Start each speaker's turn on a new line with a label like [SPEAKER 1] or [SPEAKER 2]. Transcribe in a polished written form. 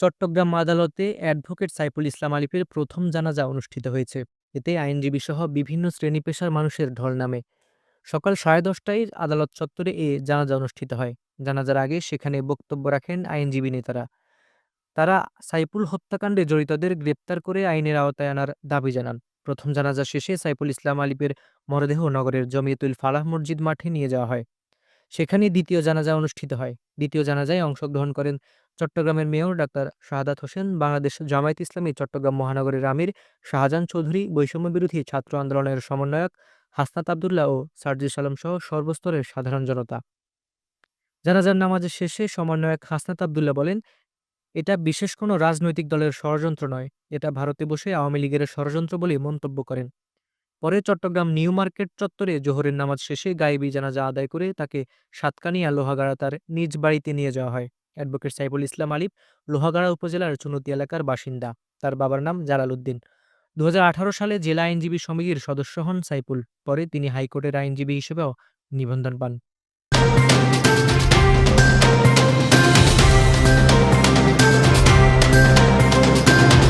[SPEAKER 1] চট্টগ্রাম আদালতে অ্যাডভোকেট সাইফুল ইসলাম আলিফের প্রথম জানাজা অনুষ্ঠিত হয়েছে। এতে আইনজীবী সহ বিভিন্ন শ্রেণী পেশার মানুষের ঢল নামে। সকাল 10:30টায় আদালত চত্বরে জানাজা অনুষ্ঠিত হয়। জানাজার আগে সেখানে বক্তব্য রাখেন আইনজীবী নেতারা। তারা সাইফুল হত্যাকাণ্ডে জড়িতদের গ্রেপ্তার করে আইনের আওতায় আনার দাবি জানান। প্রথম জানাজা শেষে সাইফুল ইসলাম আলিফের মরদেহ নগরের জমিয়তুল ফালাহ মসজিদ মাঠে নিয়ে যাওয়া হয়। সেখানে দ্বিতীয় জানাজা অনুষ্ঠিত হয়। দ্বিতীয় জানাজায় অংশগ্রহণ করেন চট্টগ্রামের মেয়র ডাক্তার শাহাদাত হোসেন, বাংলাদেশ জামায়াত ইসলামী চট্টগ্রাম মহানগরের আমির শাহজাহান চৌধুরী, বৈষম্য বিরোধী ছাত্র আন্দোলনের সমন্বয়ক হাসনাত আবদুল্লাহ ও সার্জিস আলম সহ সর্বস্তরের সাধারণ জনতা। জানাজার নামাজের শেষে সমন্বয়ক হাসনাত আবদুল্লাহ বলেন, এটা বিশেষ কোনো রাজনৈতিক দলের ষড়যন্ত্র নয়, এটা ভারতে বসে আওয়ামী লীগের ষড়যন্ত্র বলে মন্তব্য করেন। পরে চট্টগ্রাম নিউ মার্কেট চত্বরে জোহরের নামাজ শেষে গায়েবী জানাজা আদায় করে তাকে সাতকানিয়া লোহাগাড়া তার নিজ বাড়িতে নিয়ে যাওয়া হয়। অ্যাডভোকেট সাইফুল ইসলাম আলিফ লোহাগাড়া উপজেলার চুনতি এলাকার বাসিন্দা। তার বাবার নাম জালাল উদ্দিন। ২০১৮ সালে জেলা আইনজীবী সমিতির সদস্য হন সাইফুল। পরে তিনি হাইকোর্টের আইনজীবী হিসেবেও নিবন্ধন পান।